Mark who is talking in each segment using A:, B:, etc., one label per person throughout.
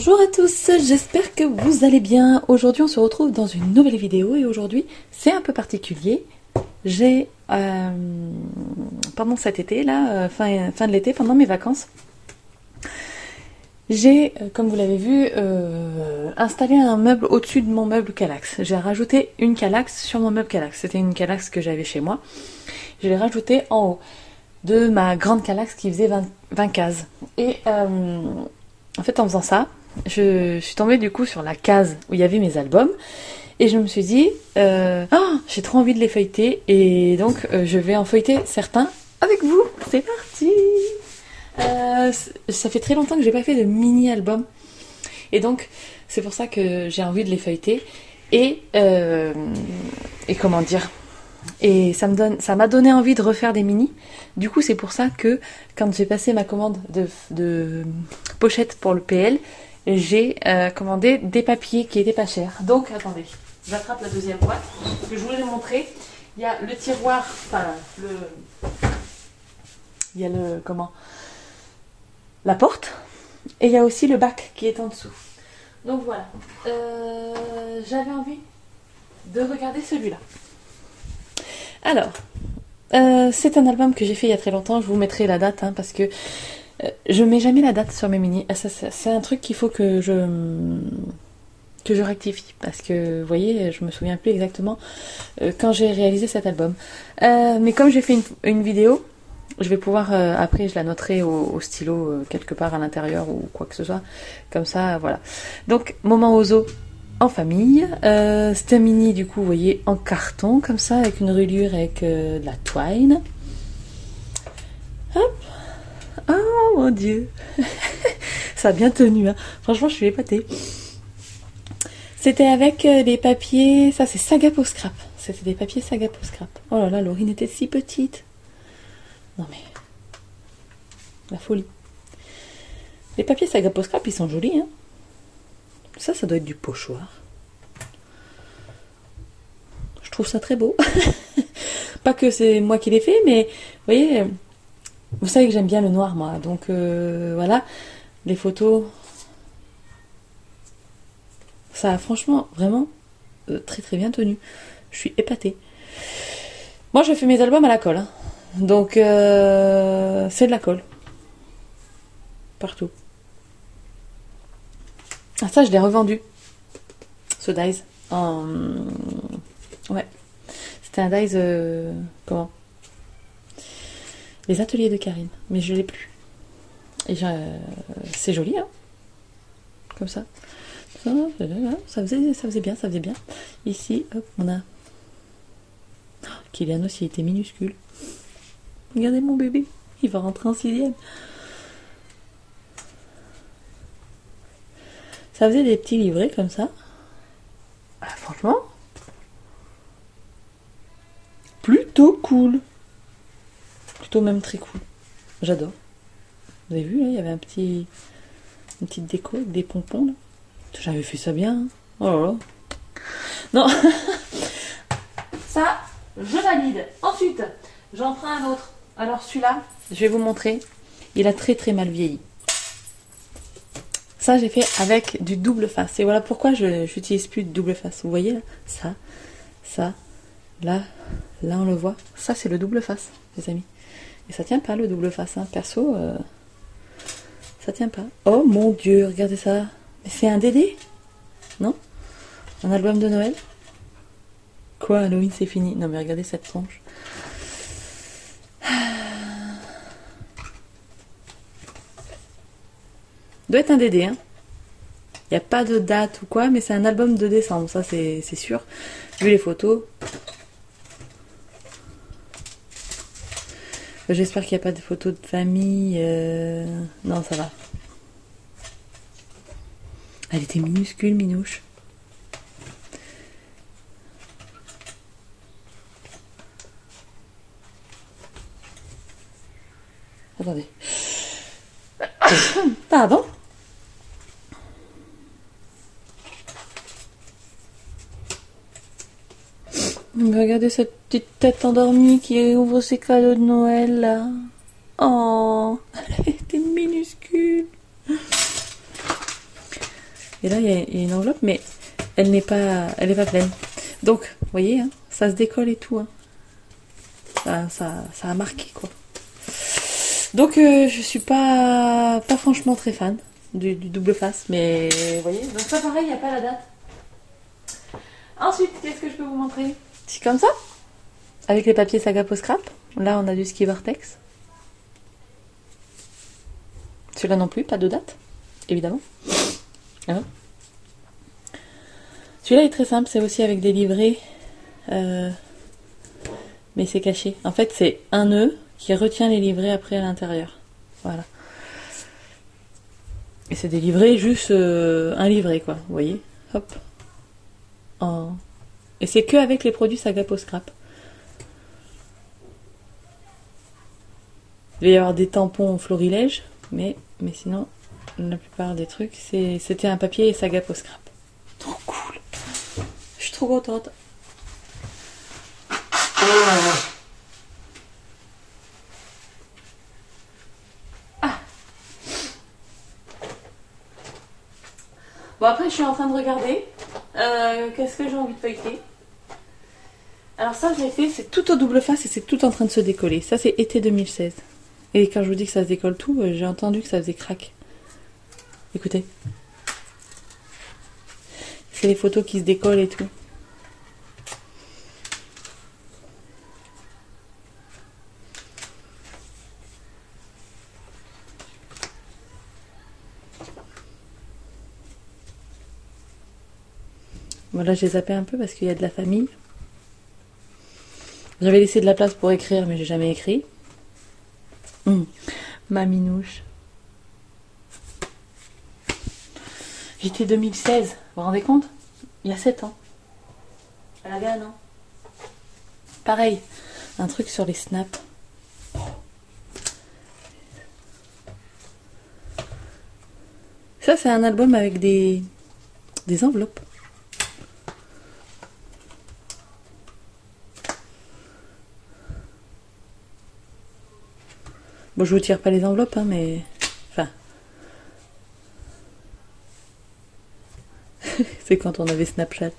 A: Bonjour à tous, j'espère que vous allez bien. Aujourd'hui on se retrouve dans une nouvelle vidéo et aujourd'hui c'est un peu particulier. J'ai, pendant cet été là, fin de l'été, pendant mes vacances, j'ai, comme vous l'avez vu, installé un meuble au-dessus de mon meuble Kallax. J'ai rajouté une Kallax sur mon meuble Kallax. C'était une Kallax que j'avais chez moi. Je l'ai rajoutée en haut de ma grande Kallax qui faisait 20 cases. Et en fait, en faisant ça, je suis tombée du coup sur la case où il y avait mes albums. Et je me suis dit, j'ai trop envie de les feuilleter. Et donc, je vais en feuilleter certains avec vous. C'est parti! Ça fait très longtemps que j'ai pas fait de mini-album. Et donc, c'est pour ça que j'ai envie de les feuilleter. Et comment dire? Et ça m'a donné envie de refaire des mini. Du coup, c'est pour ça que quand j'ai passé ma commande de pochette pour le PL, j'ai commandé des papiers qui étaient pas chers. Donc, attendez, j'attrape la deuxième boîte que je voulais vous montrer. Il y a le tiroir, il y a la porte, et il y a aussi le bac qui est en dessous. Donc voilà, j'avais envie de regarder celui-là. Alors, c'est un album que j'ai fait il y a très longtemps. Je vous mettrai la date parce que je mets jamais la date sur mes mini. C'est un truc qu'il faut que je rectifie parce que vous voyez, je me souviens plus exactement quand j'ai réalisé cet album. Mais comme j'ai fait une vidéo, je vais pouvoir après je la noterai au stylo quelque part à l'intérieur ou quoi que ce soit. Comme ça, voilà. Donc moment Ozo en famille. C'est un mini du coup, vous voyez, en carton comme ça avec une reliure avec de la twine. Hop. Oh mon dieu. Ça a bien tenu, hein. Franchement, je suis épatée. C'était avec des papiers, ça c'est Saga Post Scrap. C'était des papiers Saga Post Scrap. Oh là là, Laurine était si petite. Non mais, la folie. Les papiers Saga Post Scrap, ils sont jolis, hein. Ça doit être du pochoir. Je trouve ça très beau. Pas que c'est moi qui l'ai fait, mais vous voyez, vous savez que j'aime bien le noir, moi. Donc voilà, les photos, ça a franchement, vraiment, très très bien tenu. Je suis épatée. Moi, je fais mes albums à la colle. Hein. Donc, c'est de la colle. Partout. Ah, ça, je l'ai revendu. Ce dies. Ouais. C'était un dies... comment? Les ateliers de Karine. Mais je l'ai plus. Et c'est joli, hein. Comme ça. Ça faisait bien, ça faisait bien. Ici, hop, on a... Kylian aussi, il était minuscule. Regardez mon bébé. Il va rentrer en 6e. Ça faisait des petits livrets comme ça. Ah, franchement, plutôt cool. Plutôt même très cool. J'adore. Vous avez vu, là, il y avait une petite déco avec des pompons, là. J'avais fait ça bien. Hein. Oh là là. Non. Ça, je valide. Ensuite, j'en prends un autre. Alors celui-là, je vais vous montrer. Il a très très mal vieilli. Ça, j'ai fait avec du double face. Et voilà pourquoi je n'utilise plus de double face. Vous voyez, là, ça, là, on le voit. Ça, c'est le double face, les amis. Et ça tient pas, le double face. Hein. Perso, ça tient pas. Oh mon dieu, regardez ça. Mais c'est un DD? Non? Un album de Noël? Quoi, Halloween, c'est fini. Non, mais regardez cette tronche. Doit être un DD, hein. Il n'y a pas de date ou quoi, mais c'est un album de décembre, ça c'est sûr. Vu les photos. J'espère qu'il n'y a pas de photos de famille. Non, ça va. Elle était minuscule, minouche. Attendez. Pardon. Regardez cette petite tête endormie qui ouvre ses cadeaux de Noël là. Oh, elle était minuscule. Et là, il y a une enveloppe, mais elle n'est pas pleine. Donc, vous voyez, hein, ça se décolle et tout. Hein. Ça a marqué, quoi. Donc, je suis pas franchement très fan du double face, mais vous voyez. Donc ça, pareil, il n'y a pas la date. Ensuite, qu'est-ce que je peux vous montrer? C'est comme ça, avec les papiers Saga Post Scrap. Là, on a du ski Vortex. Celui-là non plus, pas de date, évidemment. Hein, celui-là est très simple, c'est aussi avec des livrets, mais c'est caché. En fait, c'est un nœud qui retient les livrets après à l'intérieur. Voilà. Et c'est des livrets, juste un livret, quoi. Vous voyez? Hop. Et c'est que avec les produits Saga Post Scrap. Il va y avoir des tampons florilège, mais sinon, la plupart des trucs, c'était un papier Saga Post Scrap. Trop cool. Je suis trop contente. Bon, après, je suis en train de regarder. Qu'est-ce que j'ai envie de feuilleter? Alors ça, je l'ai fait, c'est tout au double face et c'est tout en train de se décoller. Ça, c'est été 2016. Et quand je vous dis que ça se décolle tout, j'ai entendu que ça faisait crack. Écoutez. C'est les photos qui se décollent et tout. Voilà, j'ai zappé un peu parce qu'il y a de la famille. J'avais laissé de la place pour écrire, mais j'ai jamais écrit. Ma minouche. J'étais 2016, vous vous rendez compte? Il y a 7 ans. Elle avait 1 an. Pareil, un truc sur les snaps. Ça, c'est un album avec des enveloppes. Bon, je vous tire pas les enveloppes, hein, mais... Enfin... c'est quand on avait Snapchat.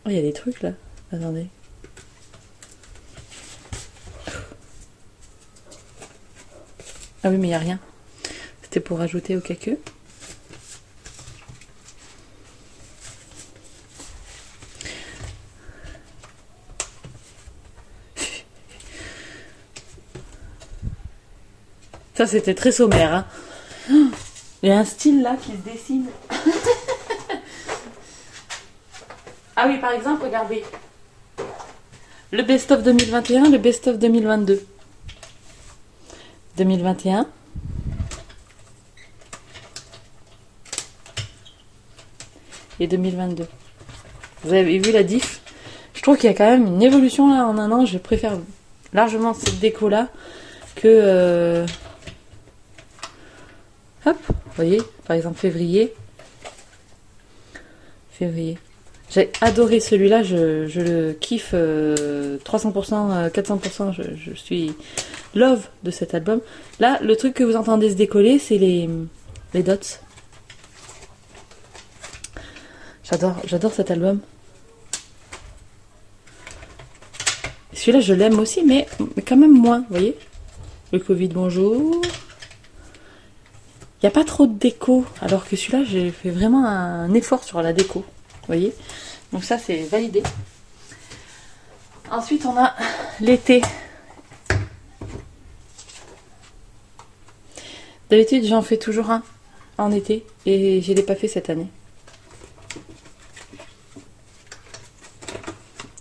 A: Oh, il y a des trucs, là. Attendez. Ah oui, mais il n'y a rien. C'était pour rajouter au cas que. Ça, c'était très sommaire. Hein. Il y a un style là qui se dessine. Ah oui, par exemple, regardez. Le best-of 2021, le best-of 2022. 2021. Et 2022. Vous avez vu la diff? Je trouve qu'il y a quand même une évolution là en 1 an. Je préfère largement cette déco là que... Hop, vous voyez, par exemple février. Février. J'ai adoré celui-là, je le kiffe 300%, 400%, je suis love de cet album. Là, le truc que vous entendez se décoller, c'est les dots. J'adore cet album. Celui-là, je l'aime aussi, mais quand même moins, vous voyez. Le Covid, bonjour. Il n'y a pas trop de déco, alors que celui-là, j'ai fait vraiment un effort sur la déco. Vous voyez? Donc ça, c'est validé. Ensuite, on a l'été. D'habitude, j'en fais toujours un en été, et je ne l'ai pas fait cette année.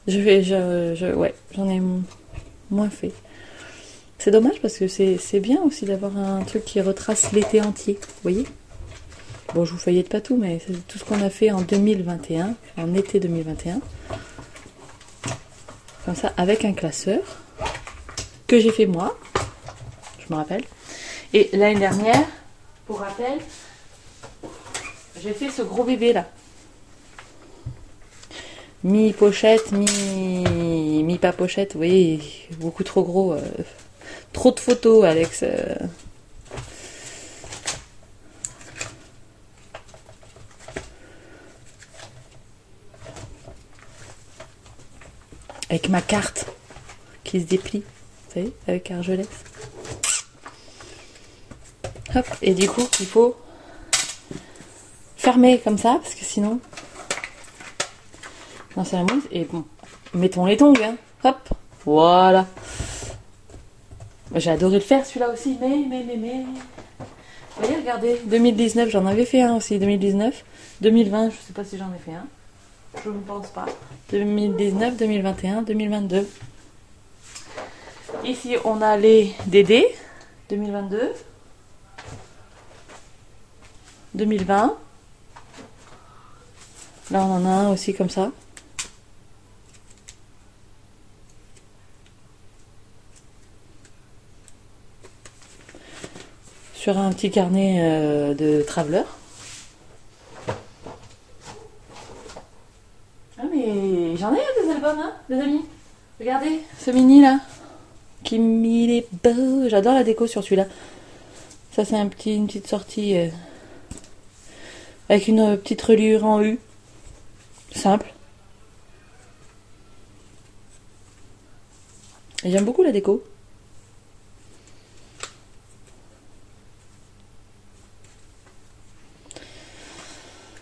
A: Ouais, j'en ai moins fait. C'est dommage parce que c'est bien aussi d'avoir un truc qui retrace l'été entier, vous voyez? Bon, je vous feuillette pas tout, mais c'est tout ce qu'on a fait en 2021, en été 2021. Comme ça, avec un classeur, que j'ai fait moi, je me rappelle. Et l'année dernière, pour rappel, j'ai fait ce gros bébé là. Mi-pochette, mi-pas pochette, vous voyez, beaucoup trop gros. Trop de photos, Alex. Avec ma carte qui se déplie, vous savez, avec Argelès. Hop, et du coup, il faut fermer comme ça, parce que sinon... Non, c'est la mousse. Et bon, mettons les tongs, hein. Hop, voilà. J'ai adoré le faire, celui-là aussi, mais... Vous voyez, regardez, 2019, j'en avais fait un aussi, 2019. 2020, je sais pas si j'en ai fait un. Je ne pense pas. 2019, 2021, 2022. Ici, on a les DD. 2022. 2020. Là, on en a un aussi comme ça. Sur un petit carnet de traveler. Ah mais j'en ai des albums, hein, les amis. Regardez, ce mini là. Il est beau. J'adore la déco sur celui-là. Ça c'est une petite sortie avec une petite reliure en U. Simple. Et j'aime beaucoup la déco.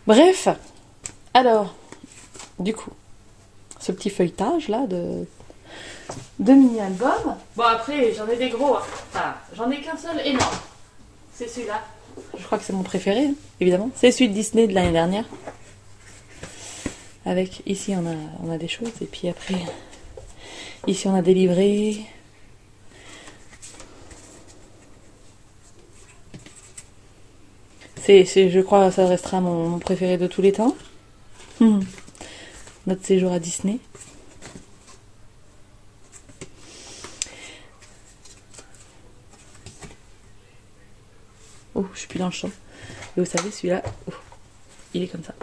A: Bref, alors, du coup, ce petit feuilletage là de mini-album. Bon après, j'en ai des gros, hein. Enfin, j'en ai qu'un seul énorme. C'est celui-là. Je crois que c'est mon préféré, hein, évidemment. C'est celui de Disney de l'année dernière. Avec, ici on a des choses, et puis après, ici on a des livrets. Je crois que ça restera mon préféré de tous les temps. Notre séjour à Disney. Oh, je suis plus dans le champ. Et vous savez, celui-là, oh, il est comme ça.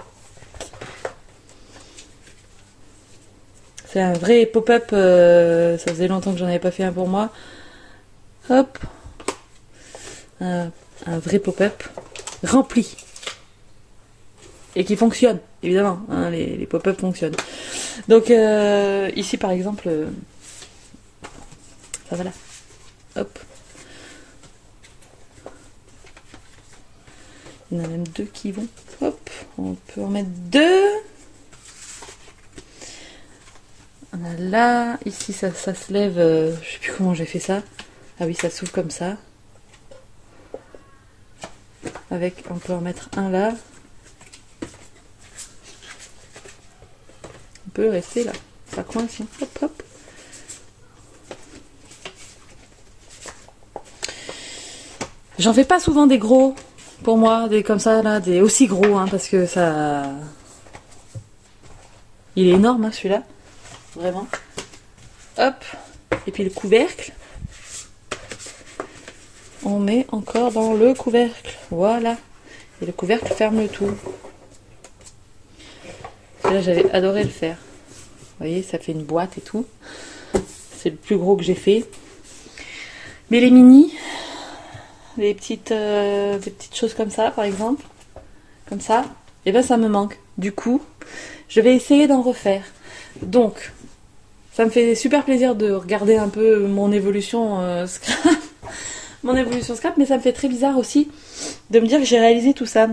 A: C'est un vrai pop-up. Ça faisait longtemps que j'en avais pas fait un pour moi. Hop. Un vrai pop-up. Rempli. Et qui fonctionne, évidemment. Hein, les pop-up fonctionnent. Donc, ici, par exemple... ça va là. Hop. Il y en a même deux qui vont. Hop. On peut en mettre deux. On a là. Ici, ça se lève. Je sais plus comment j'ai fait ça. Ah oui, ça s'ouvre comme ça. Avec, on peut en mettre un là. On peut rester là. Ça coince. Hop, hop. J'en fais pas souvent des gros. Pour moi, des comme ça, là, des aussi gros, hein, parce que ça... Il est énorme, hein, celui-là. Vraiment. Hop. Et puis le couvercle. On met encore dans le couvercle. Voilà. Et le couvercle ferme le tout. Et là, j'avais adoré le faire. Vous voyez, ça fait une boîte et tout. C'est le plus gros que j'ai fait. Mais les mini, des petites choses comme ça, par exemple. Comme ça. Et ben, ça me manque. Du coup, je vais essayer d'en refaire. Donc, ça me fait super plaisir de regarder un peu mon évolution scrap. Mon évolution scrap, mais ça me fait très bizarre aussi de me dire que j'ai réalisé tout ça.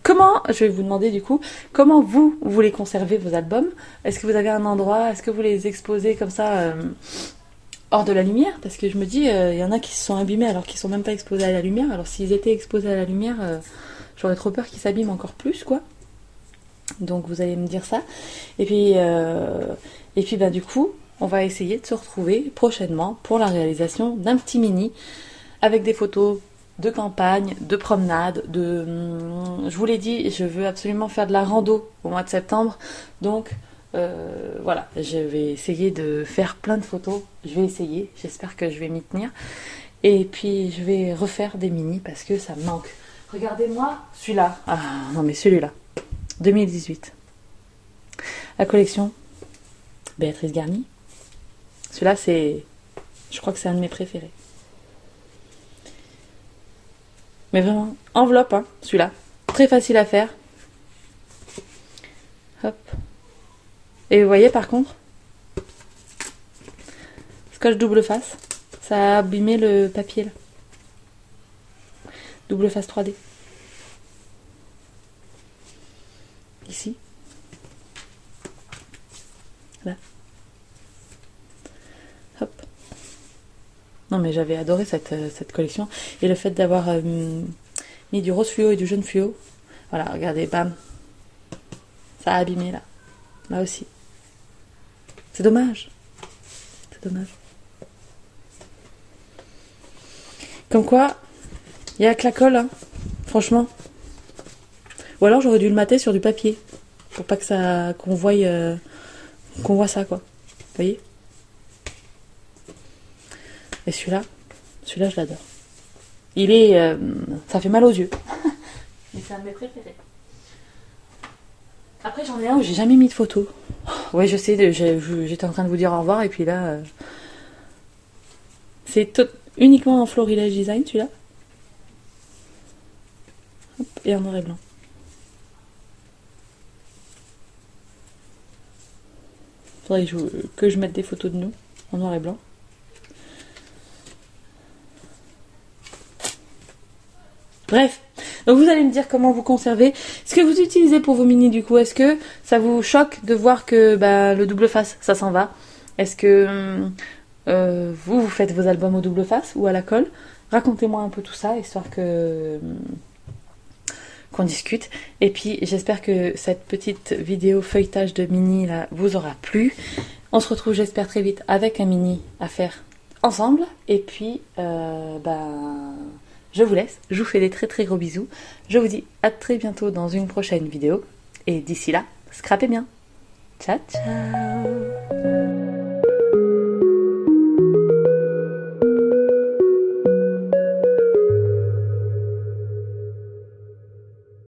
A: Comment, je vais vous demander du coup, comment vous voulez conserver vos albums? Est-ce que vous avez un endroit? Est-ce que vous les exposez comme ça hors de la lumière? Parce que je me dis, il y en a qui se sont abîmés alors qu'ils sont même pas exposés à la lumière. Alors s'ils étaient exposés à la lumière, j'aurais trop peur qu'ils s'abîment encore plus, quoi. Donc vous allez me dire ça. Et puis bah, du coup, on va essayer de se retrouver prochainement pour la réalisation d'un petit mini avec des photos de campagne, de promenade, je vous l'ai dit, je veux absolument faire de la rando au mois de septembre. Donc voilà, je vais essayer de faire plein de photos. Je vais essayer, j'espère que je vais m'y tenir. Et puis je vais refaire des mini parce que ça me manque. Regardez-moi celui-là. Ah non mais celui-là. 2018. La collection Béatrice Garny. Celui-là, c'est... Je crois que c'est un de mes préférés. Mais vraiment, enveloppe, hein, celui-là. Très facile à faire. Hop. Et vous voyez par contre, scotch double face, ça a abîmé le papier là. Double face 3D. Ici. Là. Hop. Non mais j'avais adoré cette collection. Et le fait d'avoir mis du rose fluo et du jaune fluo. Voilà, regardez, bam. Ça a abîmé là. Là aussi. C'est dommage. C'est dommage. Comme quoi, il y a que la colle, hein. Franchement. Ou alors j'aurais dû le mater sur du papier. Pour pas que ça. qu'on voit ça, quoi. Vous voyez? Et celui-là je l'adore. Il est... ça fait mal aux yeux. Mais c'est un de mes préférés. Après j'en ai un où j'ai jamais mis de photo. Ouais, je sais, j'étais en train de vous dire au revoir et puis là... c'est uniquement en Florilège Design celui-là. Hop, et en noir et blanc. Faudrait que je mette des photos de nous en noir et blanc. Bref, donc vous allez me dire comment vous conservez. Ce que vous utilisez pour vos mini du coup, est-ce que ça vous choque de voir que le double face, ça s'en va? Est-ce que vous faites vos albums au double face ou à la colle? Racontez-moi un peu tout ça, histoire qu'on discute. Et puis j'espère que cette petite vidéo feuilletage de mini là vous aura plu. On se retrouve j'espère très vite avec un mini à faire ensemble. Et puis je vous laisse, je vous fais des très très gros bisous. Je vous dis à très bientôt dans une prochaine vidéo. Et d'ici là, scrapez bien. Ciao ciao.